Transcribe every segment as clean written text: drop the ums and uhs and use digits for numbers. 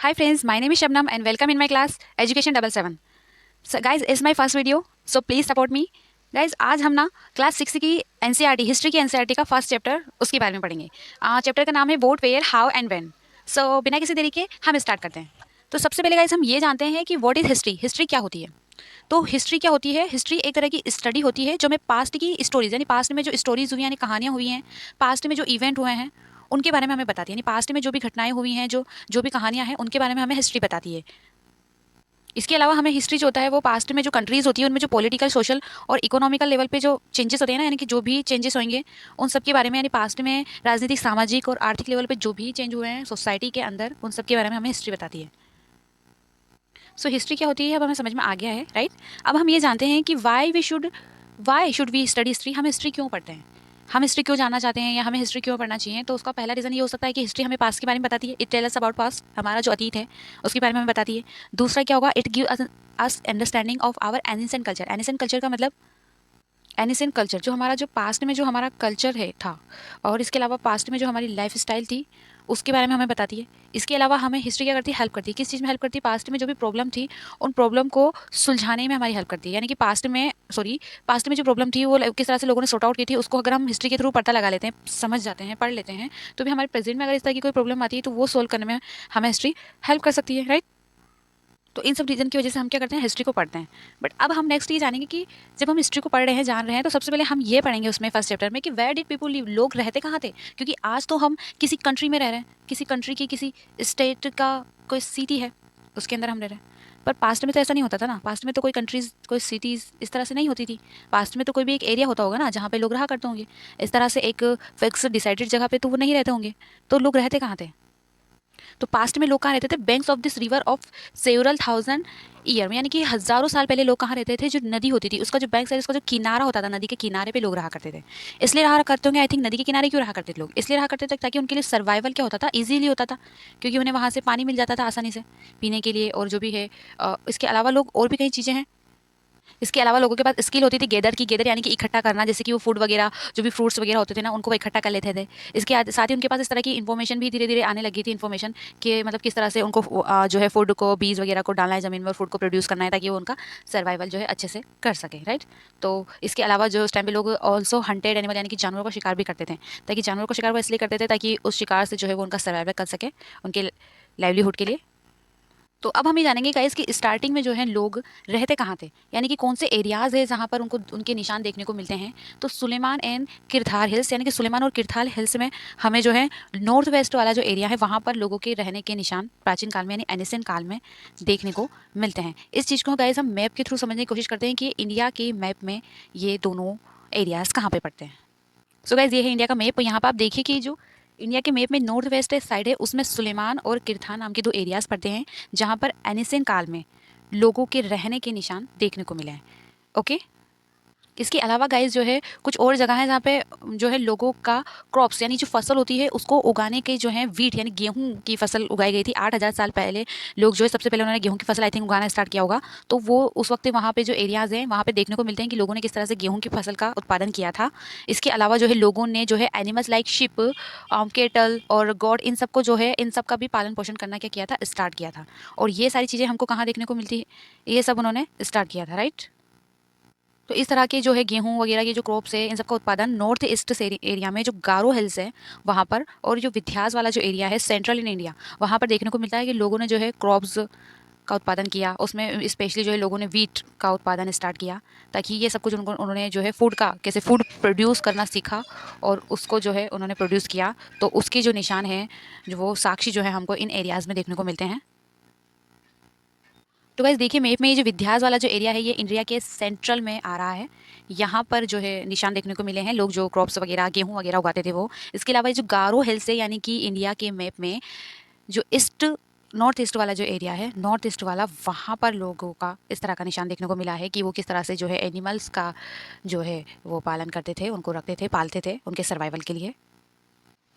Hi friends, my name is Shabnam and welcome in my class Education 77. So guys, it's my first video, so please support me. Guys आज हम ना class 6 की NCERT history की NCERT का first chapter उसके बारे में पढ़ेंगे। चैप्टर का नाम है what where how and when. So बिना किसी देरी के हम स्टार्ट करते हैं। तो सबसे पहले गाइज हम ये जानते हैं कि व्हाट इज हिस्ट्री। हिस्ट्री क्या होती है? तो हिस्ट्री क्या होती है? हिस्ट्री एक तरह की स्टडी होती है जो हमें पास्ट की स्टोरीज यानी पास्ट में जो स्टोरीज हुई हैं यानी कहानियाँ हुई हैं, पास्ट में जो इवेंट हुए हैं उनके बारे में हमें बताती है। यानी पास्ट में जो भी घटनाएं हुई हैं, जो जो भी कहानियां हैं उनके बारे में हमें हिस्ट्री बताती है। इसके अलावा हमें हिस्ट्री जो होता है वो पास्ट में जो कंट्रीज होती है उनमें जो पॉलिटिकल, सोशल और इकोनॉमिकल लेवल पे जो चेंजेस होते हैं ना, यानी कि जो भी चेंजेस होंगे उन सब के बारे में, यानी पास्ट में राजनीतिक, सामाजिक और आर्थिक लेवल पे जो भी चेंज हुए हैं सोसाइटी के अंदर, उन सब के बारे में हमें हिस्ट्री बताती है। सो हिस्ट्री क्या होती है अब हमें समझ में आ गया है, राइट। अब हम ये जानते हैं कि why should we study history. हम हिस्ट्री क्यों पढ़ते हैं, हम हिस्ट्री क्यों जानना चाहते हैं या हमें हिस्ट्री क्यों पढ़ना चाहिए? तो उसका पहला रीज़न ये हो सकता है कि हिस्ट्री हमें पास्ट के बारे में बताती है। It tell us about past, हमारा जो अतीत है उसके बारे में हमें बताती है। दूसरा क्या होगा, it give us understanding of our ancient culture. Ancient culture का मतलब एनिसेंट कल्चर जो हमारा, जो पास्ट में जो हमारा कल्चर है था, और इसके अलावा पास्ट में जो हमारी लाइफ स्टाइल थी उसके बारे में हमें बताती है। इसके अलावा हमें हिस्ट्री क्या करती है, हेल्प करती है। किस चीज़ में हेल्प करती है? पास्ट में जो भी प्रॉब्लम थी उन प्रॉब्लम को सुलझाने में हमारी हेल्प करती है। यानी कि पास्ट में जो प्रॉब्लम थी वो किस तरह से लोगों ने सॉर्ट आउट की थी, उसको अगर हम हिस्ट्री के थ्रू पता लगा लेते हैं, समझ जाते हैं, पढ़ लेते हैं, तो भी हमारे प्रेजेंट में अगर इस तरह की कोई प्रॉब्लम आती है तो वो सोल्व करने में हमें हिस्ट्री हेल्प कर सकती है, राइट। तो इन सब रीज़न की वजह से हम क्या करते हैं, हिस्ट्री को पढ़ते हैं। बट अब हम नेक्स्ट ये जानेंगे कि जब हम हिस्ट्री को पढ़ रहे हैं, जान रहे हैं, तो सबसे पहले हम ये पढ़ेंगे उसमें फर्स्ट चैप्टर में कि वेयर डिड पीपल लिव, लोग रहते कहाँ थे। क्योंकि आज तो हम किसी कंट्री में रह रहे हैं, किसी कंट्री की किसी स्टेट का कोई सिटी है उसके अंदर हम रह रहे हैं। पर पास्ट में तो ऐसा नहीं होता था ना। पास्ट में तो कोई कंट्रीज, कोई सिटीज़ इस तरह से नहीं होती थी। पास्ट में तो कोई भी एक एरिया होता होगा ना जहाँ पे लोग रहा करते होंगे। इस तरह से एक फिक्स डिसाइडेड जगह पे तो वो नहीं रहते होंगे। तो लोग रहते कहाँ थे? तो पास्ट में लोग कहाँ रहते थे? Banks of this river of several thousand year में, यानी कि हजारों साल पहले लोग कहाँ रहते थे? जो नदी होती थी उसका जो बैंक है, उसका जो किनारा होता था, नदी के किनारे पे लोग रहा करते थे। इसलिए रहा करते होंगे, आई थिंक नदी के किनारे क्यों रहा करते थे लोग? इसलिए रहा करते थे ताकि उनके लिए सर्वाइवल क्या होता था, इजीली होता था। क्योंकि उन्हें वहाँ से पानी मिल जाता था आसानी से पीने के लिए, और जो भी है इसके अलावा लोग और भी कई चीज़ें हैं। इसके अलावा लोगों के पास स्किल होती थी गेदर की। गेदर यानी कि इकट्ठा करना, जैसे कि वो फूड वगैरह, जो भी फ्रूट्स वगैरह होते थे ना, उनको वो इकट्ठा कर लेते थे। इसके साथ ही उनके पास इस तरह की इन्फॉर्मेशन भी धीरे धीरे आने लगी थी। इन्फॉर्मेशन कि मतलब किस तरह से उनको जो है फूड को, बीज वगैरह को डालना है ज़मीन में और फूड को प्रोड्यूस करना है ताकि वो उनका सर्वाइवल जो है अच्छे से कर सके, राइट। तो इसके अलावा जो उस टाइम पे लोग ऑल्सो हंटेड एनिमल यानी कि जानवरों का शिकार भी करते थे। ताकि जानवरों का शिकार वो इसलिए करते थे ताकि उस शिकार से जो है वो उनका सर्वाइवल कर सके, उनके लाइवलीहुड के लिए। तो अब हम ये जानेंगे गाइस कि स्टार्टिंग में जो है लोग रहते कहाँ थे, यानी कि कौन से एरियाज़ है जहाँ पर उनको उनके निशान देखने को मिलते हैं। तो सुलेमान एंड किरथार हिल्स, यानी कि सुलेमान और किरथार हिल्स में हमें जो है नॉर्थ वेस्ट वाला जो एरिया है वहाँ पर लोगों के रहने के निशान प्राचीन काल में यानी एनिसेंट काल में देखने को मिलते हैं। इस चीज़ को गाइस हम मैप के थ्रू समझने की कोशिश करते हैं कि इंडिया के मैप में ये दोनों एरियाज़ कहाँ पे पड़ते हैं। सो गाइज ये है इंडिया का मैप। यहाँ पर आप देखिए कि जो इंडिया के मैप में नॉर्थ वेस्ट साइड है उसमें सुलेमान और किरथा नाम के दो एरियाज पड़ते हैं जहाँ पर एनिसेंट काल में लोगों के रहने के निशान देखने को मिले हैं। ओके। इसके अलावा गाइस जो है कुछ और जगह है जहाँ पे जो है लोगों का क्रॉप्स यानी जो फसल होती है उसको उगाने के जो है वीट यानी गेहूं की फसल उगाई गई थी 8,000 साल पहले। लोग जो है सबसे पहले उन्होंने गेहूं की फसल आई थिंक उगाना स्टार्ट किया होगा। तो वो उस वक्त वहाँ पे जो एरियाज़ हैं वहाँ पे देखने को मिलते हैं कि लोगों ने किस तरह से गेहूं की फसल का उत्पादन किया था। इसके अलावा जो है लोगों ने जो है एनिमल्स लाइक शिप, केटल और गॉड, इन सबको जो है इन सब का भी पालन पोषण करना क्या किया था, स्टार्ट किया था। और ये सारी चीज़ें हमको कहाँ देखने को मिलती है? ये सब उन्होंने स्टार्ट किया था, राइट। तो इस तरह के जो है गेहूं वगैरह के जो क्रॉप्स है इन सबका उत्पादन नॉर्थ ईस्ट एरिया में जो गारो हिल्स है वहाँ पर, और जो विंध्यास वाला जो एरिया है सेंट्रल इन इंडिया, वहाँ पर देखने को मिलता है कि लोगों ने जो है क्रॉप्स का उत्पादन किया। उसमें स्पेशली जो है लोगों ने वीट का उत्पादन स्टार्ट किया ताकि ये सब कुछ उन्होंने जो है फूड का, कैसे फूड प्रोड्यूस करना सीखा और उसको जो है उन्होंने प्रोड्यूस किया। तो उसके जो निशान हैं, जो वो साक्षी जो है हमको इन एरियाज़ में देखने को मिलते हैं। तो गाइस देखिए मैप में ये जो विंध्यास वाला जो एरिया है ये इंडिया के सेंट्रल में आ रहा है। यहाँ पर जो है निशान देखने को मिले हैं, लोग जो क्रॉप्स वगैरह गेहूं वगैरह उगाते थे वो। इसके अलावा ये जो गारो हिल्स है यानी कि इंडिया के मैप में जो ईस्ट, नॉर्थ ईस्ट वाला जो एरिया है, नॉर्थ ईस्ट वाला, वहाँ पर लोगों का इस तरह का निशान देखने को मिला है कि वो किस तरह से जो है एनिमल्स का जो है वो पालन करते थे, उनको रखते थे, पालते थे उनके सर्वाइवल के लिए।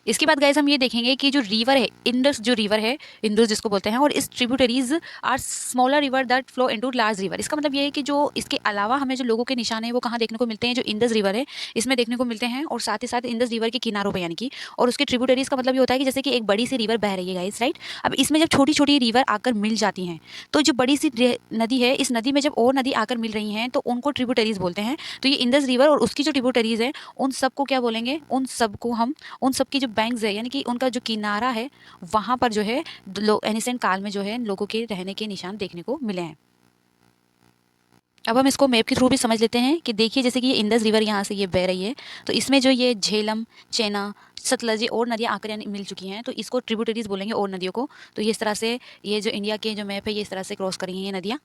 इसके बाद गाइस हम ये देखेंगे कि जो रिवर है, इंडस जो रिवर है, इंडस जिसको बोलते हैं, और इस tributaries are smaller river that flow into large river. इसका मतलब ये है कि जो इसके अलावा हमें जो लोगों के निशान है वो कहाँ देखने को मिलते हैं, जो इंडस रिवर है इसमें देखने को मिलते हैं, और साथ ही साथ इंडस रिवर के किनारों पर, यानी कि और उसके ट्रिब्यूटरीज का मतलब ये होता है कि जैसे कि एक बड़ी सी रिवर बह रही है गाइस, राइट। अब इसमें जब छोटी छोटी रिवर आकर मिल जाती हैं, तो जो बड़ी सी नदी है, इस नदी में जब और नदी आकर मिल रही हैं तो उनको ट्रिब्यूटरीज बोलते हैं। तो ये इंडस रिवर और उसकी जो ट्रिब्यूटरीज है उन सबको क्या बोलेंगे, उन सबको हम, उन सब की जो बैंक्स है यानी कि उनका जो किनारा है, वहां पर जो है एनिसेंट काल में जो है लोगों के रहने के निशान देखने को मिले हैं। अब हम इसको मैप के थ्रू भी समझ लेते हैं कि देखिए जैसे कि ये इंडस रिवर यहाँ से ये बह रही है, तो इसमें जो ये झेलम, चेना, सतलज और नदियाँ आकर यानी मिल चुकी हैं, तो इसको ट्रिब्यूटरीज बोलेंगे और नदियों को। तो ये इस तरह से ये जो इंडिया के जो मैप है ये इस तरह से क्रॉस करी हैं ये नदियाँ।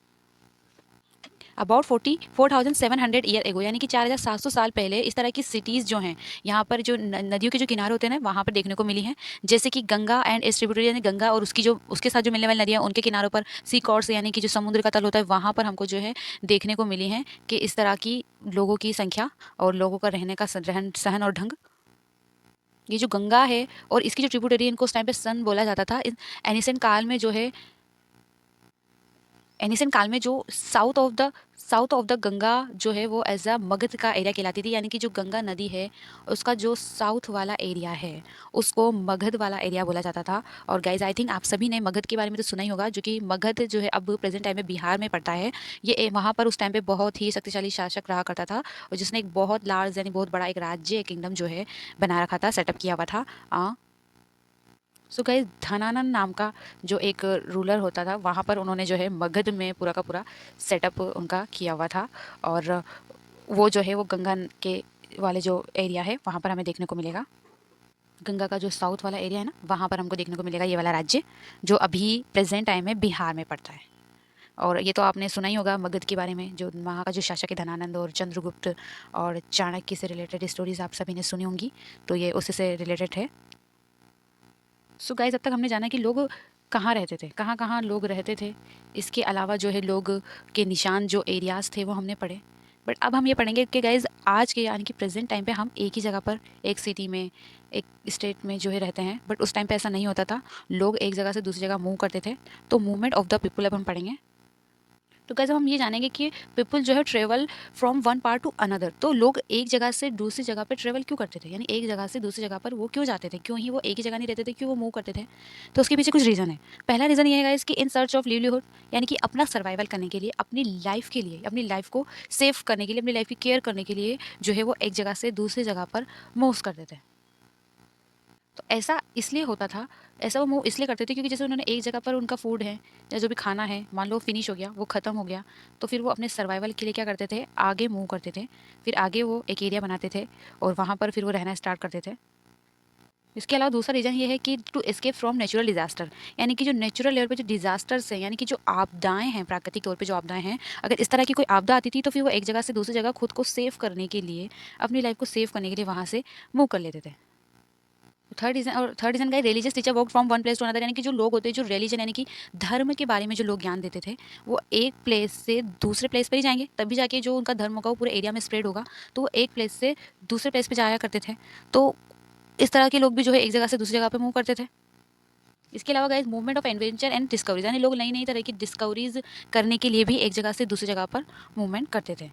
अबाउट 44,700 ईयर एगो, यानी कि 4,700 साल पहले इस तरह की सिटीज़ जो हैं यहाँ पर जो नदियों के जो किनारे होते हैं ना वहाँ पर देखने को मिली हैं। जैसे कि गंगा एंड इट्स ट्रिब्यूटरी, यानी गंगा और उसकी जो उसके साथ जो मिलने वाली नदियाँ उनके किनारों पर सी कॉर्ड्स यानी कि जो समुद्र का तल होता है वहाँ पर हमको जो है देखने को मिली हैं कि इस तरह की लोगों की संख्या और लोगों का रहने का रहन सहन और ढंग। ये जो गंगा है और इसकी जो ट्रिब्यूटरी इनको उस टाइम पे सन बोला जाता था। एनिसेंट काल में जो है, एनिसेंट काल में जो साउथ ऑफ द गंगा जो है वो एज अ मगध का एरिया कहलाती थी, यानी कि जो गंगा नदी है उसका जो साउथ वाला एरिया है उसको मगध वाला एरिया बोला जाता था। और गाइज आई थिंक आप सभी ने मगध के बारे में तो सुना ही होगा, जो कि मगध जो है अब प्रेजेंट टाइम में बिहार में पड़ता है। ये वहाँ पर उस टाइम पे बहुत ही शक्तिशाली शासक रहा करता था, और जिसने एक बहुत लार्ज यानी बहुत बड़ा एक राज्य किंगडम जो है बना रखा था, सेटअप किया हुआ था। सो गाइस धनानंद नाम का जो एक रूलर होता था वहाँ पर उन्होंने जो है मगध में पूरा का पूरा सेटअप उनका किया हुआ था। और वो जो है वो गंगा के वाले जो एरिया है वहाँ पर हमें देखने को मिलेगा। गंगा का जो साउथ वाला एरिया है ना वहाँ पर हमको देखने को मिलेगा ये वाला राज्य, जो अभी प्रेजेंट टाइम में बिहार में पड़ता है। और ये तो आपने सुना ही होगा मगध के बारे में, जो वहाँ का जो शासक है धनानंद और चंद्रगुप्त और चाणक्य से रिलेटेड स्टोरीज आप सभी ने सुनी होंगी, तो ये उसी से रिलेटेड है। सो गाइस अब तक हमने जाना कि लोग कहाँ रहते थे, कहाँ कहाँ लोग रहते थे। इसके अलावा जो है लोग के निशान जो एरियाज थे वो हमने पढ़े। बट अब हम ये पढ़ेंगे कि गाइज आज के यानी कि प्रेजेंट टाइम पे हम एक ही जगह पर, एक सिटी में, एक स्टेट में जो है रहते हैं, बट उस टाइम पे ऐसा नहीं होता था। लोग एक जगह से दूसरी जगह मूव करते थे। तो मूवमेंट ऑफ द पीपल अब हम पढ़ेंगे। तो कैसे हम ये जानेंगे कि पीपल जो है travel from one part two another, तो लोग एक जगह से दूसरी जगह पर ट्रेवल क्यों करते थे, यानी एक जगह से दूसरी जगह पर वो क्यों जाते थे, क्यों ही वो एक ही जगह नहीं रहते थे, क्यों वो मूव करते थे। तो उसके पीछे कुछ रीज़न है। पहला रीज़न ये है इसकी इन सर्च ऑफ लिवलीहुड, यानी कि अपना सर्वाइवल करने के लिए, अपनी लाइफ के लिए, अपनी लाइफ को सेव करने के लिए, अपनी लाइफ की केयर करने के लिए जो है वो एक जगह से दूसरी जगह पर मूव करते थे। तो ऐसा इसलिए होता था, ऐसा वो मूव इसलिए करते थे क्योंकि जैसे उन्होंने एक जगह पर उनका फूड है या जो भी खाना है मान लो फिनिश हो गया, वो ख़त्म हो गया, तो फिर वो अपने सर्वाइवल के लिए क्या करते थे, आगे मूव करते थे। फिर आगे वो एक एरिया बनाते थे और वहाँ पर फिर वो रहना स्टार्ट करते थे। इसके अलावा दूसरा रीज़न ये है कि to escape from natural disaster, यानी कि जो नेचुरल लेवल पे जो डिजास्टर्स हैं, यानी कि जो आपदाएं हैं, प्राकृतिक तौर पे जो आपदाएं हैं, अगर इस तरह की कोई आपदा आती थी तो फिर वो एक जगह से दूसरी जगह खुद को सेव करने के लिए, अपनी लाइफ को सेव करने के लिए वहाँ से मूव कर लेते थे। थर्ड रीजन का religious teacher work from one place to another, यानी कि जो लोग होते हैं जो रिलीजन यानी कि धर्म के बारे में जो लोग ज्ञान देते थे, वो एक प्लेस से दूसरे प्लेस पर ही जाएंगे, तभी जाके जो उनका धर्म होगा वो पूरे एरिया में स्प्रेड होगा। तो वो एक प्लेस से दूसरे प्लेस पे जाया करते थे। तो इस तरह के लोग भी जो है एक जगह से दूसरी जगह पे मूव करते थे। इसके अलावा guys movement of adventure and discoveries, यानी लोग नई नई तरह की डिस्कवरीज करने के लिए भी एक जगह से दूसरी जगह पर मूवमेंट करते थे।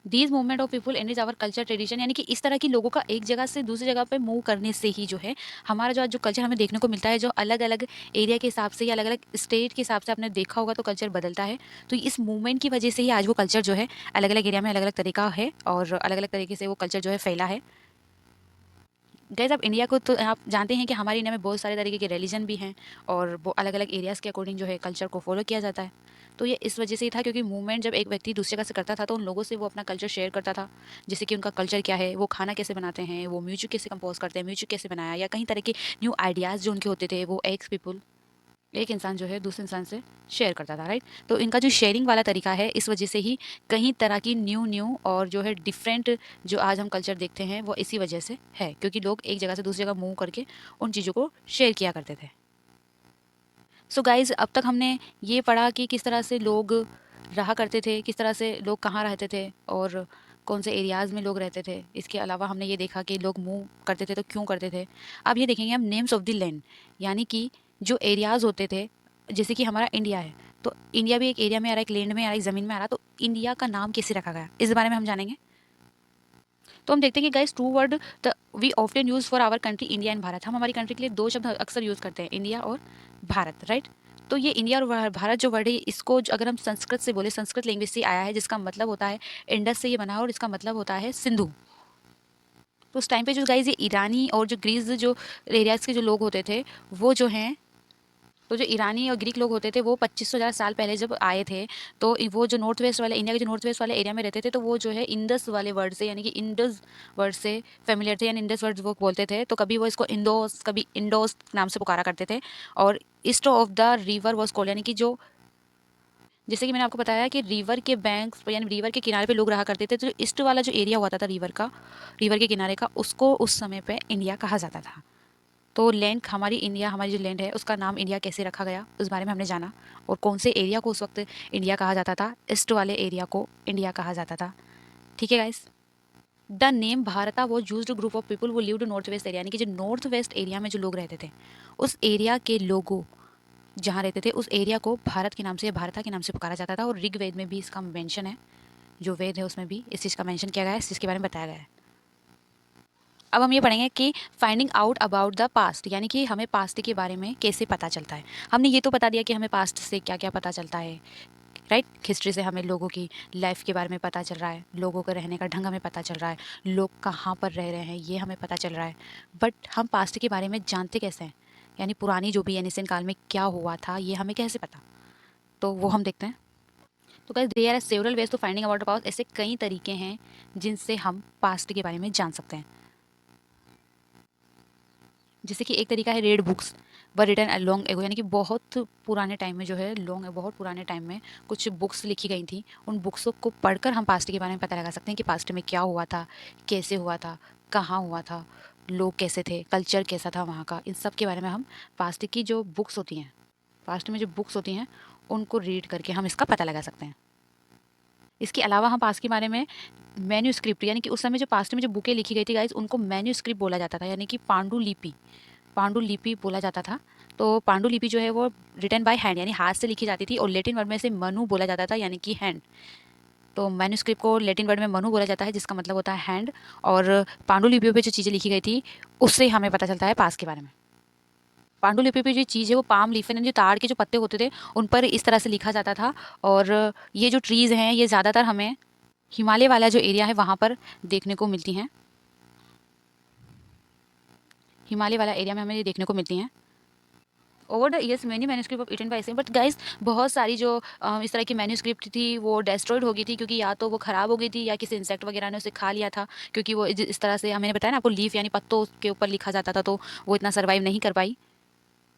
These movement of people and is our culture tradition, यानी कि इस तरह की लोगों का एक जगह से दूसरी जगह पे मूव करने से ही जो है हमारा जो आज जो कल्चर हमें देखने को मिलता है, जो अलग अलग एरिया के हिसाब से या अलग अलग स्टेट के हिसाब से आपने देखा होगा तो कल्चर बदलता है। तो इस मूवमेंट की वजह से ही आज वो कल्चर जो है अलग अलग एरिया में अलग अलग तरीका है और अलग अलग तरीके से वो कल्चर जो है फैला है। गैस अब इंडिया को तो आप जानते हैं कि हमारे इंडिया में बहुत सारे तरीके के रिलीजन भी हैं और वो अलग अलग एरियाज़ के अकॉर्डिंग जो है कल्चर को फॉलो किया जाता है। तो ये इस वजह से ही था क्योंकि मूवमेंट जब एक व्यक्ति दूसरे जगह से करता था तो उन लोगों से वो अपना कल्चर शेयर करता था, जैसे कि उनका कल्चर क्या है, वो खाना कैसे बनाते हैं, वो म्यूजिक कैसे कंपोज करते हैं, म्यूजिक कैसे बनाया, या कई तरह के न्यू आइडियाज़ जो उनके होते थे वो एक्स पीपल, एक इंसान जो है दूसरे इंसान से शेयर करता था, राइट। तो इनका जो शेयरिंग वाला तरीका है इस वजह से ही कई तरह की न्यू न्यू और जो है डिफरेंट जो आज हम कल्चर देखते हैं वो इसी वजह से है, क्योंकि लोग एक जगह से दूसरी जगह मूव करके उन चीज़ों को शेयर किया करते थे। सो गाइज अब तक हमने ये पढ़ा कि किस तरह से लोग रहा करते थे, किस तरह से लोग कहाँ रहते थे और कौन से एरियाज़ में लोग रहते थे। इसके अलावा हमने ये देखा कि लोग मूव करते थे तो क्यों करते थे। अब ये देखेंगे हम नेम्स ऑफ द लैंड, यानी कि जो एरियाज़ होते थे, जैसे कि हमारा इंडिया है तो इंडिया भी एक एरिया में आ रहा है, एक लैंड में आ रहा है, एक ज़मीन में आ रहा है, तो इंडिया का नाम कैसे रखा गया इस बारे में हम जानेंगे। तो हम देखते हैं कि guys two word the we often use for our country India and Bharat. हम हमारी कंट्री के लिए दो शब्द अक्सर यूज़ करते हैं, इंडिया और भारत, राइट। तो ये इंडिया और भारत जो वर्ड है, इसको अगर हम संस्कृत से बोले, संस्कृत लैंग्वेज से आया है, जिसका मतलब होता है इंडस से ये बना है और इसका मतलब होता है सिंधु। तो उस टाइम पे जो गाइस ये ईरानी और जो ग्रीस जो एरियाज के जो लोग होते थे वो जो हैं, तो जो ईरानी और ग्रीक लोग होते थे वो 2500 साल पहले जब आए थे, तो वो जो नॉर्थ वेस्ट वाले इंडिया के जो नॉर्थ वेस्ट वाले एरिया में रहते थे, तो वो जो है इंडस वाले वर्ड से, यानी कि इंडस वर्ड से फेमिलियर थे, यानी इंडस वर्ड वो बोलते थे। तो कभी वो इसको इंडोस, कभी इंडोस नाम से पुकारा करते थे। और east of the river was called, यानी कि जो, जैसे कि मैंने आपको बताया कि रिवर के बैंक्स यानी रिवर के किनारे पे लोग रहा करते थे, तो ईस्ट वाला जो एरिया हुआ था रिवर का, रिवर के किनारे का, उसको उस समय पे इंडिया कहा जाता था। तो लैंड हमारी इंडिया, हमारी जो लैंड है उसका नाम इंडिया कैसे रखा गया उस बारे में हमने जाना, और कौन से एरिया को उस वक्त इंडिया कहा जाता था, ईस्ट वाले एरिया को इंडिया कहा जाता था। ठीक है गाइस। द नेम भारता was use group of people वो लिव्ड नॉर्थ वेस्ट एरिया, यानी कि जो नॉर्थ वेस्ट एरिया में जो लोग रहते थे, उस एरिया के लोगों जहाँ रहते थे उस एरिया को भारत के नाम से, भारता के नाम से पुकारा जाता था। और ऋग्वेद में भी इसका मेंशन है, जो वेद है उसमें भी इस चीज़ का मेंशन किया गया है, इस चीज़ के बारे में बताया गया है। अब हम ये पढ़ेंगे कि finding out about the past, यानी कि हमें पास्ट के बारे में कैसे पता चलता है। हमने ये तो बता दिया कि हमें पास्ट से क्या क्या पता चलता है, राइट। हिस्ट्री से हमें लोगों की लाइफ के बारे में पता चल रहा है, लोगों के रहने का ढंग हमें पता चल रहा है, लोग कहाँ पर रह रहे हैं ये हमें पता चल रहा है। बट हम पास्ट के बारे में जानते कैसे हैं, यानी पुरानी जो भी एनिसेंट काल में क्या हुआ था ये हमें कैसे पता, तो वो हम देखते हैं। तो guys there are several ways to finding about the past, ऐसे कई तरीके हैं जिनसे हम पास्ट के बारे में जान सकते हैं। जैसे कि एक तरीका है रेड बुक्स व रिटन लॉन्ग एगो, यानी कि बहुत पुराने टाइम में जो है, लॉन्ग बहुत पुराने टाइम में कुछ बुक्स लिखी गई थी, उन बुक्सों को पढ़कर हम पास्ट के बारे में पता लगा सकते हैं कि पास्ट में क्या हुआ था, कैसे हुआ था, कहाँ हुआ था, लोग कैसे थे, कल्चर कैसा था वहाँ का। इन सब के बारे में हम पास्ट की जो बुक्स होती हैं, पास्ट में जो बुक्स होती हैं उनको रीड करके हम इसका पता लगा सकते हैं। इसके अलावा हम पास्ट के बारे में मैन्यूस्क्रिप्ट, यानी कि उस समय जो पास्ट में जो बुकें लिखी गई थी गाइज, उनको मैन्यूस्क्रिप्ट बोला जाता था, यानी कि पांडुलिपि, पांडुलिपि बोला जाता था। तो पांडुलिपि जो है वो रिटन बाय हैंड, यानी हाथ से लिखी जाती थी, और लेटिन वर्ड में से मनु बोला जाता था, यानी कि हैंड। तो मैन्यूस्क्रिप्ट को लेटिन वर्ड में मनु बोला जाता है, जिसका मतलब होता है हैंड। और पांडुलिपियों पे जो चीज़ें लिखी गई थी उससे हमें पता चलता है पास्ट के बारे में। पांडुलिपि पे जो चीज़ है वो पाम लीफ है, जो ताड़ के जो पत्ते होते थे उन पर इस तरह से लिखा जाता था। और ये जो ट्रीज़ हैं ये ज़्यादातर हमें हिमालय वाला जो एरिया है वहाँ पर देखने को मिलती हैं, हिमालय वाला एरिया में हमें ये देखने को मिलती हैं। Over the years many manuscript of eaten by same, but guys बहुत सारी जो इस तरह की मैन्यूस्क्रिप्ट थी वो डेस्ट्रॉयड हो गई थी, क्योंकि या तो वो ख़राब हो गई थी या किसी इंसेक्ट वगैरह ने उसे खा लिया था, क्योंकि वो इस तरह से, मैंने बताया ना आपको, लीफ यानी पत्तों के ऊपर लिखा जाता था, तो वो इतना सर्वाइव नहीं कर पाई।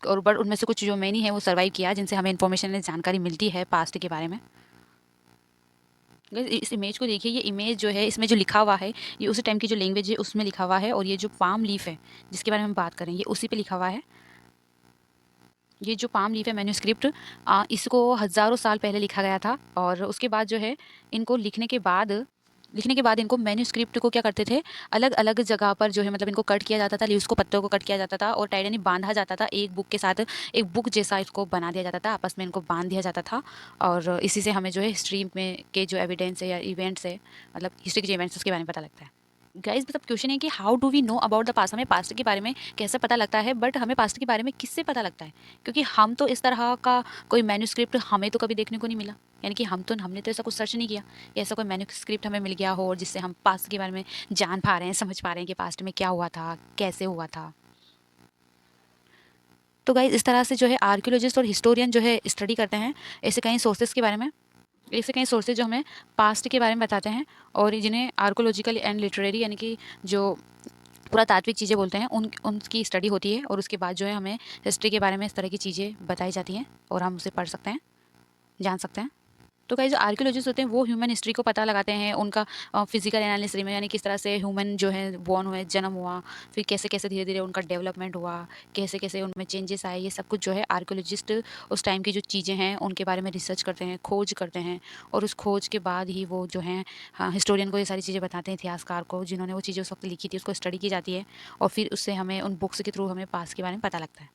और बट उनमें से कुछ जो मैनी है वो सर्वाइव किया, जिनसे हमें इन्फॉर्मेशन जानकारी मिलती है पास्ट के बारे में। इस इमेज को देखिए, ये इमेज जो है इसमें जो लिखा हुआ है ये उसी टाइम की जो लैंग्वेज है उसमें लिखा हुआ है, और ये जो पाम लीफ है जिसके बारे में हम बात करें ये उसी पे लिखा हुआ है। ये जो पाम लीफ है मैन्यूस्क्रिप्ट, इसको हज़ारों साल पहले लिखा गया था, और उसके बाद जो है इनको लिखने के बाद इनको मैन्यूस्क्रिप्ट को क्या करते थे, अलग अलग जगह पर जो है, मतलब इनको कट किया जाता था, लीव्स को, पत्तों को कट किया जाता था और टाइट यानी बांधा जाता था एक बुक के साथ, एक बुक जैसा इसको बना दिया जाता था, आपस में इनको बांध दिया जाता था। और इसी से हमें जो है हिस्ट्री में के जो एविडेंस है या इवेंट्स है, मतलब हिस्ट्री के जो इवेंट्स उसके बारे में पता लगता है। गाइज मतलब क्वेश्चन है कि how do we know about the past, हमें पास्ट के बारे में कैसे पता लगता है, बट हमें पास्ट के बारे में किससे पता लगता है, क्योंकि हम तो इस तरह का कोई मैन्यूस्क्रिप्ट हमें तो कभी देखने को नहीं मिला, यानी कि हमने तो ऐसा कुछ सर्च नहीं किया, या ऐसा कोई मैन्यूस्क्रिप्ट हमें मिल गया हो और जिससे हम पास्ट के बारे में जान पा रहे हैं, समझ पा रहे हैं कि पास्ट में क्या हुआ था, कैसे हुआ था। तो गाइज इस तरह से जो है आर्कियोलॉजिस्ट और हिस्टोरियन जो है स्टडी करते हैं ऐसे कई सोर्सेज के बारे में, ऐसे कई सोर्सेज जो हमें पास्ट के बारे में बताते हैं, और जिन्हें आर्कोलॉजिकल एंड लिटरेरी, यानी कि जो पुरातात्विक चीज़ें बोलते हैं, उनकी स्टडी होती है, और उसके बाद जो है हमें हिस्ट्री के बारे में इस तरह की चीज़ें बताई जाती हैं और हम उसे पढ़ सकते हैं, जान सकते हैं। तो गाइस जो आर्कियोलॉजिस्ट होते हैं वो ह्यूमन हिस्ट्री को पता लगाते हैं, उनका फिजिकल एनालिसिस में, यानी किस तरह से ह्यूमन जो है बॉर्न हुए, जन्म हुआ, फिर कैसे कैसे धीरे धीरे उनका डेवलपमेंट हुआ, कैसे कैसे उनमें चेंजेस आए, ये सब कुछ जो है आर्कियोलॉजिस्ट उस टाइम की जो चीज़ें हैं उनके बारे में रिसर्च करते हैं, खोज करते हैं। और उस खोज के बाद ही वो जो है, हाँ, हिस्टोरियन को ये सारी चीज़ें बताते हैं, इतिहासकार को, जिन्होंने वो चीज़ें उस वक्त लिखी थी उसको स्टडी की जाती है, और फिर उससे हमें उन बुक्स के थ्रू हमें पास्ट के बारे में पता लगता है।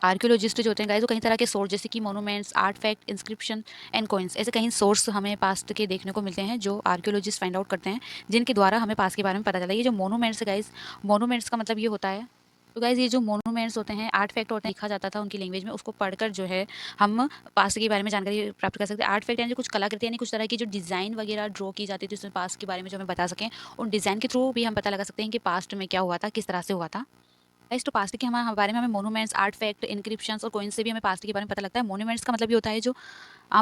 आर्कियोलॉजिस्ट जो होते हैं गाइस वो कई तरह के सोर्स, जैसे कि मोनूमेंट्स, आर्टफैक्ट, इंस्क्रिप्शन एंड कॉइन्स, ऐसे कई सोर्स हमें पास्ट के देखने को मिलते हैं जो आर्कियोलॉजिस्ट फाइंड आउट करते हैं, जिनके द्वारा हमें पास्ट के बारे में पता चलता है। ये जो मोनूमेंट्स है गाइस, मोनूमेंट्स का मतलब ये होता है, तो गाइज ये जो मोनूमेंट्स होते हैं, आर्टफैक्ट होते हैं, लिखा जाता था उनकी लैंग्वेज में, उसको पढ़कर जो है हम पास्ट के बारे में जानकारी प्राप्त कर सकते हैं। आर्टफैक्ट यानी कुछ कलाकृति, यानी कुछ तरह की जो डिज़ाइन वगैरह ड्रॉ की जाती थी उसमें पास्ट के बारे में जो हमें बता सकें, उन डिज़ाइन के थ्रू भी हम पता लगा सकते हैं कि पास्ट में क्या हुआ था, किस तरह से हुआ था। गाइस तो पास्ट के हमारे बारे में हमें मोनूमेंट्स, आर्टफैक्ट, इंक्रिप्शंस और कॉइन्स से भी हमें पास्ट के बारे में पता लगता है। मोनूमेंट्स का मतलब ये होता है जो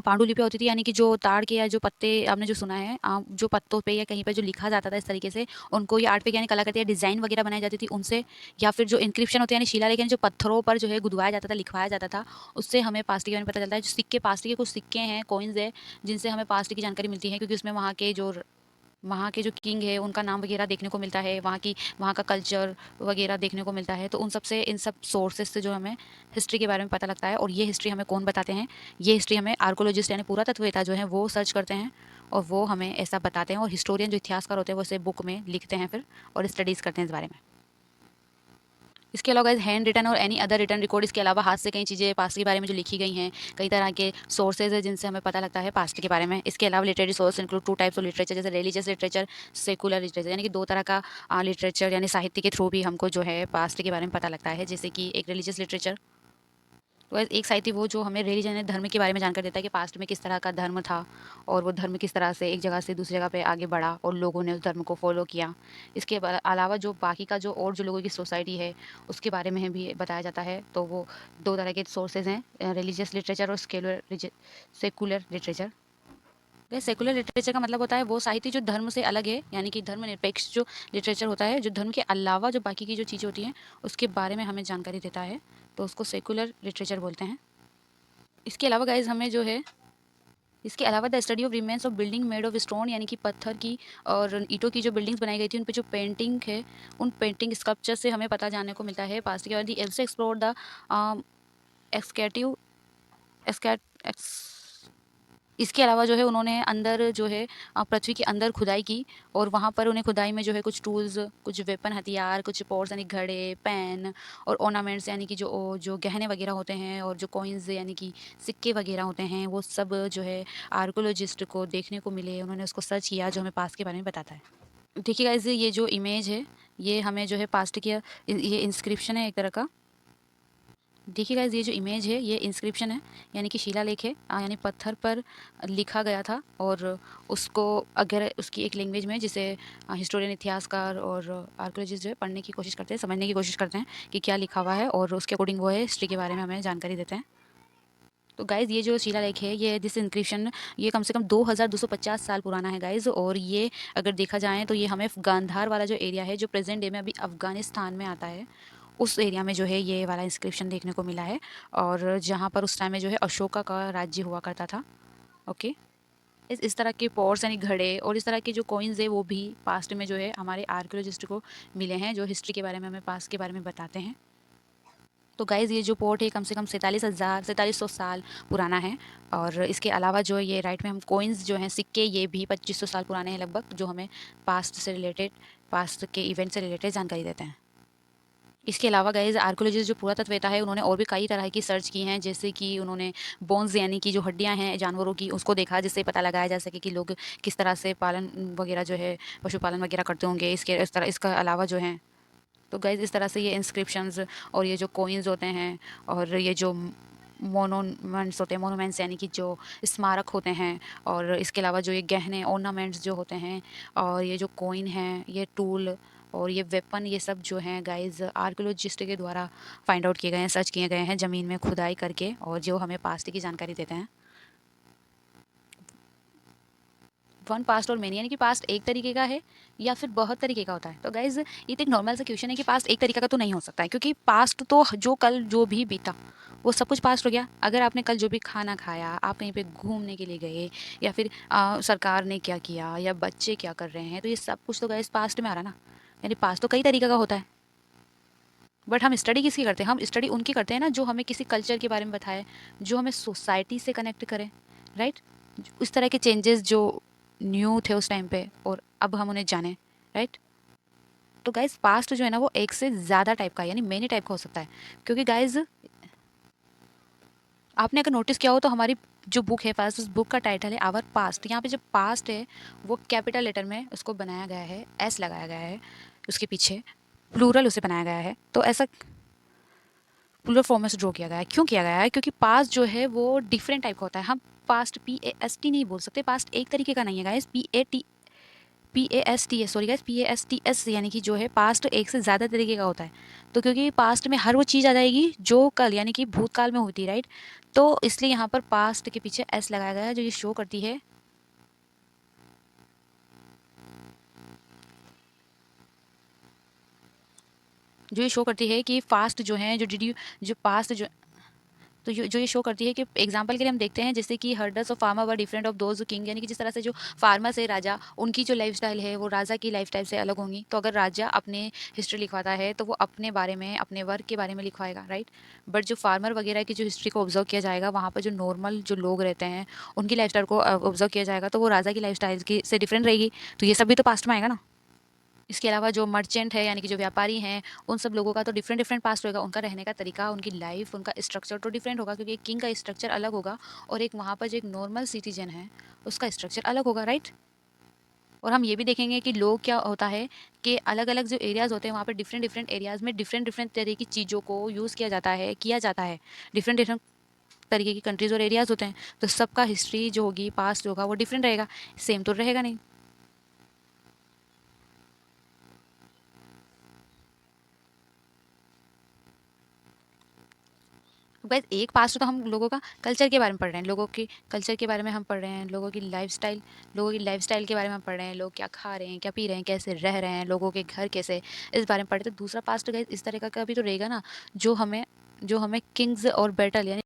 पांडुलिपि होती थी, यानी कि जो ताड़ के या जो पत्ते, आपने जो सुना है, जो पत्तों पे या कहीं पे जो लिखा जाता था इस तरीके से, उनको ये आर्टफैक्ट यानी कलाकृति या डिज़ाइन वगैरह बनाई जाती थी उनसे, या फिर जो इंक्रिप्शन होते हैं यानी शिलालेख, यानी जो पत्थरों पर जो है गुदवाया जाता था, लिखवाया जाता था, उससे हमें पास्ट के बारे में पता चलता है। जो सिक्के, पास्ट के कुछ सिक्के हैं, कॉइन्स है, जिनसे हमें पास्ट की जानकारी मिलती है, क्योंकि उसमें वहाँ के जो किंग है उनका नाम वगैरह देखने को मिलता है, वहाँ का कल्चर वगैरह देखने को मिलता है। तो उन सब से, इन सब सोर्सेज से जो हमें हिस्ट्री के बारे में पता लगता है। और ये हिस्ट्री हमें कौन बताते हैं? ये हिस्ट्री हमें आर्कोलॉजिस्ट यानी पुरातत्ववेत्ता जो है वो सर्च करते हैं, और वो हमें ऐसा बताते हैं। और हिस्टोरियन जो इतिहासकार होते हैं वो इसे बुक में लिखते हैं फिर, और स्टडीज़ करते हैं इस बारे में। इसके अलावा हैंड रिटन और एनी अदर रिटन रिकॉर्ड, इसके अलावा हाथ से कई चीज़ें पास्ट के बारे में जो लिखी गई हैं, कई तरह के सोर्सेज है जिनसे हमें पता लगता है पास्ट के बारे में। इसके अलावा literary source include two types of literature, जैसे रिलीजियस लिटरेचर, सेकुलर लिटरेचर, यानी कि दो तरह का लिटरेचर यानी साहित्य के थ्रू भी हमको जो है पास्ट के बारे में पता लगता है। जैसे कि एक रिलीजियस लिटरेचर, तो एक साहित्य वो जो हमें रिलीजन धर्म के बारे में जानकारी देता है कि पास्ट में किस तरह का धर्म था, और वो धर्म किस तरह से एक जगह से दूसरी जगह पे आगे बढ़ा और लोगों ने उस धर्म को फॉलो किया। इसके अलावा जो बाकी का जो और जो लोगों की सोसाइटी है उसके बारे में भी बताया जाता है। तो वो दो तरह के सोर्सेज हैं, रिलीजियस लिटरेचर और सेकुलर लिटरेचर। सेकुलर लिटरेचर का मतलब होता है वो साहित्य जो धर्म से अलग है, यानी कि धर्मनिरपेक्ष जो लिटरेचर होता है, जो धर्म के अलावा जो बाकी की जो चीज़ें होती हैं उसके बारे में हमें जानकारी देता है, तो उसको सेकुलर लिटरेचर बोलते हैं। इसके अलावा गाइज हमें जो है, इसके अलावा the study of remains of building made of stone, यानी कि पत्थर की और ईंटों की जो बिल्डिंग्स बनाई गई थी उन पे जो पेंटिंग है, उन पेंटिंग स्कल्पचर से हमें पता जानने को मिलता है पास्ट के बाद। दी एल्सो एक्सप्लोर द एक्सकेटिव इसके अलावा जो है उन्होंने अंदर जो है पृथ्वी के अंदर खुदाई की, और वहाँ पर उन्हें खुदाई में जो है कुछ टूल्स, कुछ वेपन हथियार, कुछ पोर्स यानी घड़े, पेन और ऑर्नामेंट्स यानी कि जो गहने वगैरह होते हैं, और जो कॉइन्स यानी कि सिक्के वगैरह होते हैं, वो सब जो है आर्कोलॉजिस्ट को देखने को मिले। उन्होंने उसको सर्च किया जो हमें पास्ट के बारे में बताता है। देखिए गाइस, ये जो इमेज है ये हमें जो है पास्ट की, ये इंस्क्रिप्शन है एक तरह का। देखिए गाइस, ये जो इमेज है ये इंस्क्रिप्शन है, यानी कि शिलालेख है, यानी पत्थर पर लिखा गया था। और उसको अगर उसकी एक लैंग्वेज में, जिसे हिस्टोरियन, इतिहासकार और आर्कोलॉजिस्ट जो है पढ़ने की कोशिश करते हैं, समझने की कोशिश करते हैं कि क्या लिखा हुआ है, और उसके अकॉर्डिंग वो है हिस्ट्री के बारे में हमें जानकारी देते हैं। तो गाइज़ ये जो शिलालेख है, ये दिस इंक्रिप्शन, ये कम से कम 2250 साल पुराना है गाइज़। और ये अगर देखा जाए तो ये हमें गांधार वाला जो एरिया है, जो प्रेजेंट डे में अभी अफ़गानिस्तान में आता है, उस एरिया में जो है ये वाला इंस्क्रिप्शन देखने को मिला है। और जहाँ पर उस टाइम में जो है अशोका का राज्य हुआ करता था। ओके, इस तरह के पोर्स यानी घड़े और इस तरह के जो कॉइन्स है वो भी पास्ट में जो है हमारे आर्कियोलॉजिस्ट को मिले हैं, जो हिस्ट्री के बारे में हमें पास्ट के बारे में बताते हैं। तो गाइज़ ये जो पोर्ट है कम से कम 4700 साल पुराना है। और इसके अलावा जो ये राइट में हम कॉइन्स जो हैं, सिक्के, ये भी 2500 साल पुराने हैं लगभग, जो हमें पास्ट के इवेंट से रिलेटेड जानकारी देते हैं। इसके अलावा गाइज आर्कोलॉजिस्ट जो पुरातत्ववेत्ता है उन्होंने और भी कई तरह की सर्च की हैं, जैसे कि उन्होंने बोन्स यानी कि जो हड्डियां हैं जानवरों की, उसको देखा, जिससे पता लगाया जा सके कि लोग किस तरह से पालन वगैरह जो है पशुपालन वगैरह करते होंगे। इसका अलावा जो है, तो गाइज इस तरह से ये इंस्क्रिप्शंस और ये जो कॉइन्स होते हैं और ये जो मोनूमेंट्स होते हैं, मोनूमेंट्स यानी कि जो स्मारक होते हैं, और इसके अलावा जो ये गहने ऑर्नामेंट्स जो होते हैं, और ये जो कॉइन हैं, ये टूल और ये वेपन, ये सब जो हैं गाइज आर्कियोलॉजिस्ट के द्वारा फाइंड आउट किए गए हैं, सर्च किए गए हैं ज़मीन में खुदाई करके, और जो हमें पास्ट की जानकारी देते हैं। वन पास्ट और मेनी, यानी कि पास्ट एक तरीके का है या फिर बहुत तरीके का होता है। तो गाइज ये तो एक नॉर्मल सा क्वेश्चन है कि पास्ट एक तरीके का तो नहीं हो सकता है, क्योंकि पास्ट तो जो कल जो भी बीता वो सब कुछ पास्ट हो गया। अगर आपने कल जो भी खाना खाया, आप कहीं पे घूमने के लिए गए, या फिर सरकार ने क्या किया या बच्चे क्या कर रहे हैं, तो ये सब कुछ तो गाइज पास्ट में आ रहा ना। यानी पास्ट तो कई तरीके का होता है, बट हम स्टडी किसकी करते हैं? हम स्टडी उनकी करते हैं ना जो हमें किसी कल्चर के बारे में बताए, जो हमें सोसाइटी से कनेक्ट करें, राइट। उस तरह के चेंजेस जो न्यू थे उस टाइम पे और अब हम उन्हें जाने, राइट। तो गाइज पास्ट जो है ना वो एक से ज़्यादा टाइप का है, यानी मेनी टाइप का हो सकता है। क्योंकि गाइज आपने अगर नोटिस किया हो तो हमारी जो बुक है पास्ट, उस बुक का टाइटल है आवर पास्ट। यहाँ पे जो पास्ट है वो कैपिटल लेटर में उसको बनाया गया है, एस लगाया गया है उसके पीछे, प्लूरल उसे बनाया गया है। तो ऐसा प्लूरल फॉर्म में से ड्रॉ किया गया है। क्यों किया गया है? क्योंकि पास्ट जो है वो डिफरेंट टाइप का होता है। हम पास्ट PAST नहीं बोल सकते, पास्ट एक तरीके का नहीं है guys. PAST sorry guys, PASTS यानी कि जो है पास्ट एक से ज़्यादा तरीके का होता है। तो क्योंकि पास्ट में हर वो चीज़ आ जाएगी जो कल यानी कि भूतकाल में होती है, राइट। तो इसलिए यहाँ पर पास्ट के पीछे एस लगाया गया है, जो ये शो करती है कि फास्ट जो है जो डिड्यू जो पास्ट जो तो जो ये शो करती है कि एग्जाम्पल के लिए हम देखते हैं जैसे कि हर्डर्स और farmer were different of those king, यानी कि जिस तरह से जो फार्मर्स है राजा, उनकी जो लाइफस्टाइल है वो राजा की लाइफस्टाइल से अलग होंगी। तो अगर राजा अपने हिस्ट्री लिखवाता है तो वो अपने बारे में, अपने वर्क के बारे में लिखवाएगा, राइट। बट जो फार्मर वगैरह की जो हिस्ट्री को ऑब्जर्व किया जाएगा, वहाँ पर जो नॉर्मल जो लोग रहते हैं उनकी लाइफ को ऑब्जर्व किया जाएगा, तो वो राजा की लाइफ की से डिफरेंट रहेगी। तो ये सब भी तो पास्ट में आएगा ना। इसके अलावा जो मर्चेंट है यानी कि जो व्यापारी हैं, उन सब लोगों का तो डिफरेंट डिफरेंट पास्ट होगा। उनका रहने का तरीका, उनकी लाइफ, उनका स्ट्रक्चर तो डिफरेंट होगा, क्योंकि एक किंग का स्ट्रक्चर अलग होगा और एक वहाँ पर जो एक नॉर्मल सिटीजन है उसका स्ट्रक्चर अलग होगा, राइट। और हम ये भी देखेंगे कि लोग क्या होता है कि अलग अलग जो एरियाज़ होते हैं वहाँ पर डिफरेंट डिफरेंट एरियाज़ में डिफरेंट डिफरेंट तरह की चीज़ों को यूज़ किया जाता है। डिफरेंट डिफरेंट तरीके की कंट्रीज़ और एरियाज़ होते हैं, तो सबका हिस्ट्री जो होगी, पास्ट होगा, वो डिफरेंट रहेगा, सेम तो रहेगा नहीं। गाइस एक पास्ट तो हम लोगों का कल्चर के बारे में पढ़ रहे हैं, लोगों के कल्चर के बारे में हम पढ़ रहे हैं, लोगों की लाइफस्टाइल के बारे में हम पढ़ रहे हैं, लोग क्या खा रहे हैं, क्या पी रहे हैं, कैसे रह रहे हैं, लोगों के घर कैसे, इस बारे में पढ़ रहे हैं। तो दूसरा पास्ट गाइस इस तरह का भी तो रहेगा ना, जो हमें किंग्स और बैटल यानी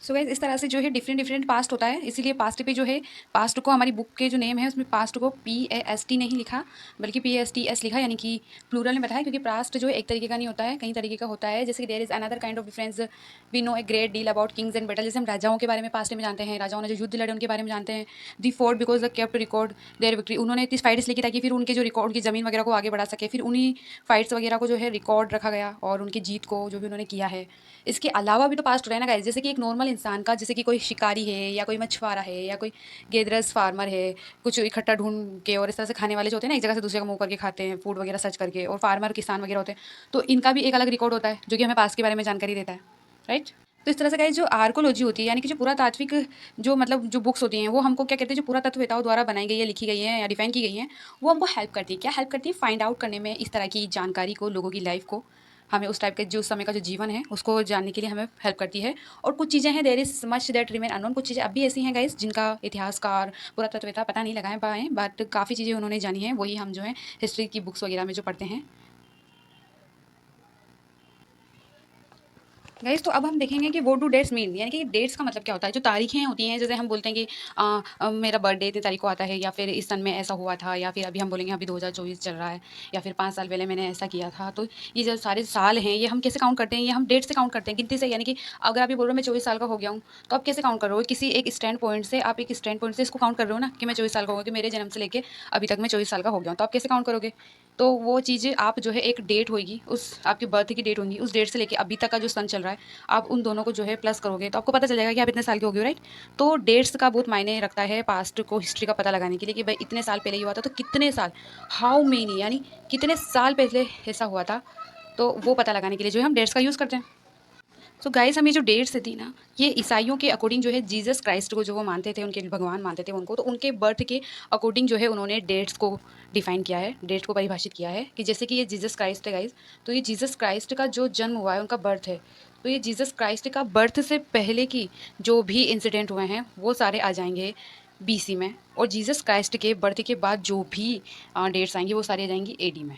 सो गाइस इस तरह से जो है डिफरेंट डिफरेंट पास्ट होता है। इसीलिए पास्ट पे जो है, पास्ट को हमारी बुक के जो नेम है उसमें पास्ट को PAST नहीं लिखा बल्कि PASTS लिखा, यानी कि प्लूरल में बताया। क्योंकि पास्ट जो है एक तरीके का नहीं होता है, कई तरीके का होता है। जैसे कि there is another kind of difference, we know a great deal about kings and battle. जैसे हम राजाओं के बारे में पास्ट में जानते हैं, राजाओं ने जो युद्ध लड़े उनके बारे में जानते हैं। The fort because they kept record their victory, उन्होंने इतनी फाइट्स लिखी ताकि फिर उनके जो रिकॉर्ड, उनकी ज़मीन वगैरह को आगे बढ़ा सके, फिर उन्हीं फाइट्स वगैरह को जो है रिकॉर्ड रखा गया और उनकी जीत को जो भी उन्होंने किया है। इसके अलावा भी तो पास्ट हो रहा है ना गाइस, जैसे कि एक नॉर्मल इंसान का, जैसे कि कोई शिकारी है या कोई मछुआरा है या कोई गेदरस फार्मर है, कुछ इकट्ठा ढूंढ के और इस तरह से खाने वाले जो होते हैं ना, एक जगह से दूसरे का मुंह करके खाते हैं, फूड वगैरह सर्च करके, और फार्मर किसान वगैरह होते हैं, तो इनका भी एक अलग रिकॉर्ड होता है जो कि हमें पास्ट के बारे में जानकारी देता है, राइट। तो इस तरह से गाइस जो आर्कोलॉजी होती है यानी कि जो पुरातात्विक जो मतलब जो बुक्स होती हैं वो हमको क्या कहते हैं, जो पुरातत्ववेताओं द्वारा बनाई गई है, लिखी गई है या डिफाइन की गई हैं, वो हमको हेल्प करती है। क्या हेल्प करती है? फाइंड आउट करने में, इस तरह की जानकारी को, लोगों की लाइफ को, हमें उस टाइप के जो उस समय का जो जीवन है उसको जानने के लिए हमें हेल्प करती है। और कुछ चीज़ें हैं, there is much that remain unknown, कुछ चीज़ें अब भी ऐसी हैं गाइस जिनका इतिहासकार, पुरातत्ववेता पता नहीं लगाए पाए, बट काफ़ी चीज़ें उन्होंने जानी है, वही हम जो है हिस्ट्री की बुक्स वगैरह में जो पढ़ते हैं। गाइस तो अब हम देखेंगे कि वो डू डेट्स मीन, यानी कि डेट्स का मतलब क्या होता है। जो तारीखें होती हैं, जैसे हम बोलते हैं कि मेरा बर्थडे इतनी तारीख को आता है, या फिर इस सन में ऐसा हुआ था, या फिर अभी हम बोलेंगे अभी 2024 चल रहा है, या फिर 5 साल पहले मैंने ऐसा किया था। तो ये जो सारे साल हैं ये हम कैसे काउंट करते हैं? ये हम डेट से काउंट करते हैं, गिनती से। यानी कि अगर आप ये बोल रहे हो मैं 24 साल का हो गया हूँ, तो आप कैसे काउंट कर रहे हो? किसी एक स्टैंड पॉइंट से, आप एक स्टैंड पॉइंट से इसको काउंट कर रहे हो ना कि मैं 24 साल का हो गया, कि मेरे जन्म से लेके अभी तक मैं 24 साल का हो गया हूँ। तो आप कैसे काउंट करोगे? तो वो चीज़ें आप जो है एक डेट होगी, उस आपकी बर्थ की डेट होगी, उस डेट से लेके अभी तक का जो सन चल रहा है, आप उन दोनों को जो है प्लस करोगे तो आपको पता चल जाएगा कि आप इतने साल के हो गए, राइट। तो डेट्स का बहुत मायने रखता है पास्ट को, हिस्ट्री का पता लगाने के लिए कि भाई इतने साल पहले ही हुआ था, तो कितने साल, हाउ मेनी, यानी कितने साल पहले ऐसा हुआ था, तो वो पता लगाने के लिए जो है हम डेट्स का यूज़ करते हैं। सो गाइस हम ये जो डेट्स थी ना, ये ईसाइयों के अकॉर्डिंग जो है जीसस क्राइस्ट को जो वो मानते थे, उनके भगवान मानते थे उनको, तो उनके बर्थ के अकॉर्डिंग जो है उन्होंने डेट्स को डिफाइन किया है, डेट्स को परिभाषित किया है। कि जैसे कि ये जीसस क्राइस्ट है गाइस, तो ये जीसस क्राइस्ट का जो जन्म हुआ है, उनका बर्थ है, तो ये जीसस क्राइस्ट का बर्थ से पहले की जो भी इंसिडेंट हुए हैं वो सारे आ जाएंगे बीसी में, और जीसस क्राइस्ट के बर्थ के बाद जो भी डेट्स आएंगी वो सारी आ जाएंगी एडी में।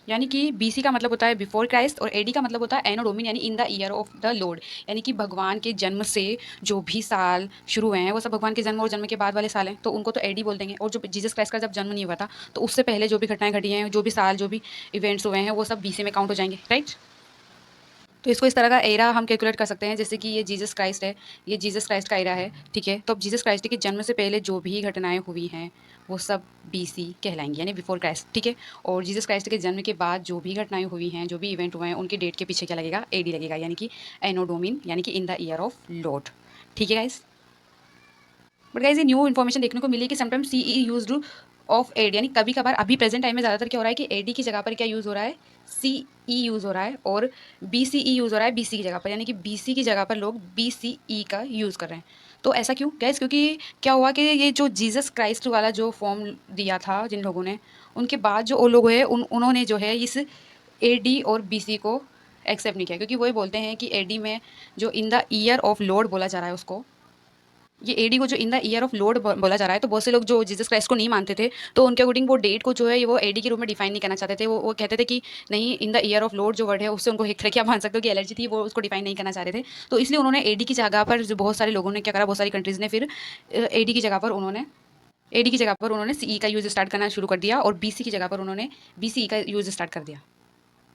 यानी कि बीसी का मतलब होता है बिफोर क्राइस्ट, और एडी का मतलब होता है एनो डोमिन, यानी इन the year of the Lord. यानी कि भगवान के जन्म से जो भी साल शुरू हुए हैं वो सब भगवान के जन्म और जन्म के बाद वाले साल हैं, तो उनको तो एडी बोल देंगे। और जो जीसस क्राइस्ट का जब जन्म नहीं हुआ था तो उससे पहले जो भी घटनाएं घटी हैं, जो भी साल, जो भी इवेंट्स हुए हैं, वो सब बीसी में काउंट हो जाएंगे, राइट। तो इसको इस तरह का एरा हम कैलकुलेट कर सकते हैं, जैसे कि ये जीसस क्राइस्ट है, ये जीसस क्राइस्ट का एरा है, ठीक है। तो अब जीसस क्राइस्ट के जन्म से पहले जो भी घटनाएं हुई हैं वो सब बीसी कहलाएंगी, यानी बिफोर क्राइस्ट, ठीक है। और जीसस क्राइस्ट के जन्म के बाद जो भी घटनाएं हुई हैं, जो भी इवेंट हुए हैं, उनके डेट के पीछे क्या लगेगा, एडी लगेगा, यानी कि एनो डोमिन, यानी कि in the year of lord, ठीक है गाइस। बट गाइस ये न्यू इन्फॉर्मेशन देखने को मिली कि sometime CE used of AD, यानी कभी कभार अभी प्रेजेंट टाइम में ज़्यादातर क्या हो रहा है कि एडी की जगह पर क्या यूज़ हो रहा है, सीई यूज़ हो रहा है, और बीसीई यूज़ हो रहा है बीसी की जगह पर, यानी कि बीसी की जगह पर लोग बीसीई का यूज़ कर रहे हैं। तो ऐसा क्यों गैस, क्योंकि क्या हुआ कि ये जो जीसस क्राइस्ट वाला जो फॉर्म दिया था जिन लोगों ने, उनके बाद जो वो लोग हैं उन्होंने जो है इस एडी और बीसी को एक्सेप्ट नहीं किया, क्योंकि वो ये बोलते हैं कि एडी में जो इन द ईयर ऑफ लॉर्ड बोला जा रहा है उसको, ये एडी को जो इन द ईयर ऑफ लॉर्ड बोला जा रहा है, तो बहुत से लोग जो जीसस क्राइस्ट को नहीं मानते थे, तो उनके अकॉर्डिंग वो डेट को जो है वो एडी के रूप में डिफाइन नहीं करना चाहते थे। वो कहते थे कि नहीं, इन द ईयर ऑफ लॉर्ड जो वर्ड है उससे उनको एक तरह की आप मान सकते हो कि एलर्जी थी, वो उसको डिफाइन नहीं करना चाह रहे थे। तो इसलिए उन्होंने एडी की जगह पर, जो बहुत सारे लोगों ने क्या करा, बहुत सारी कंट्रीज़ ने फिर एडी की जगह पर उन्होंने सीई का यूज़ स्टार्ट करना शुरू कर दिया, और बीसी की जगह पर उन्होंने बीसीई का यूज़ स्टार्ट कर दिया।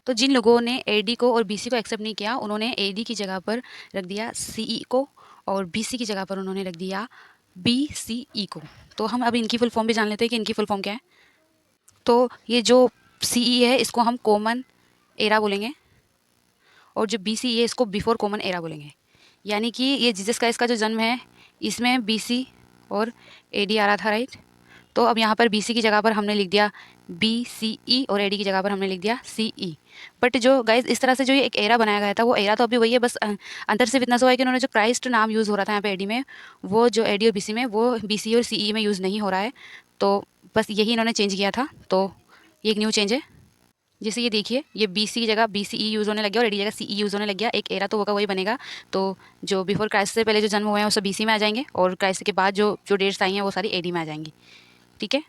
तो जिन लोगों ने एडी को और बीसी को एक्सेप्ट नहीं किया, उन्होंने एडी की जगह पर रख दिया सीई को, और बीसी की जगह पर उन्होंने रख दिया बीसीई को। तो हम अब इनकी फुल फॉर्म भी जान लेते हैं कि इनकी फुल फॉर्म क्या है। तो ये जो सीई है इसको हम कॉमन एरा बोलेंगे, और जो बीसीई है इसको बिफोर कॉमन एरा बोलेंगे। यानी कि ये जीसस का इसका जो जन्म है इसमें बीसी और एडी आ रहा था, राइट। तो अब यहाँ पर बीसी की जगह पर हमने लिख दिया बीसीई, और एडी की जगह पर हमने लिख दिया सीई। बट जो गाइज इस तरह से जो ये एक एरा बनाया गया था, वो एरा तो अभी वही है, बस अंतर सिर्फ इतना सा हुआ है कि उन्होंने जो क्राइस्ट नाम यूज़ हो रहा था यहाँ पे एडी में, वो जो एडी और बीसी में, वो बीसी और सीई में यूज़ नहीं हो रहा है। तो बस यही इन्होंने चेंज किया था, तो ये एक न्यू चेंज है। जैसे ये देखिए, ये बीसी की जगह बीसीई यूज़ होने लग गया और एडी की जगह सीई यूज़ होने लग गया, एक एरा तो होगा वही बनेगा। तो जो बिफोर क्राइस्ट से पहले जो जन्म हुए हैं वो सब बीसी में आ जाएंगे, और क्राइस्ट के बाद जो जो डेट्स आई हैं वो सारी एडी में आ जाएंगी, ठीक है।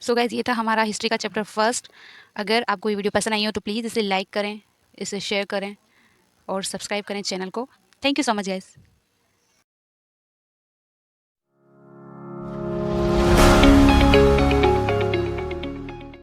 सो गाइज ये था हमारा हिस्ट्री का चैप्टर फर्स्ट। अगर आपको ये वीडियो पसंद आई हो तो प्लीज़ इसे लाइक करें, इसे शेयर करें, और सब्सक्राइब करें चैनल को। Thank you so much guys.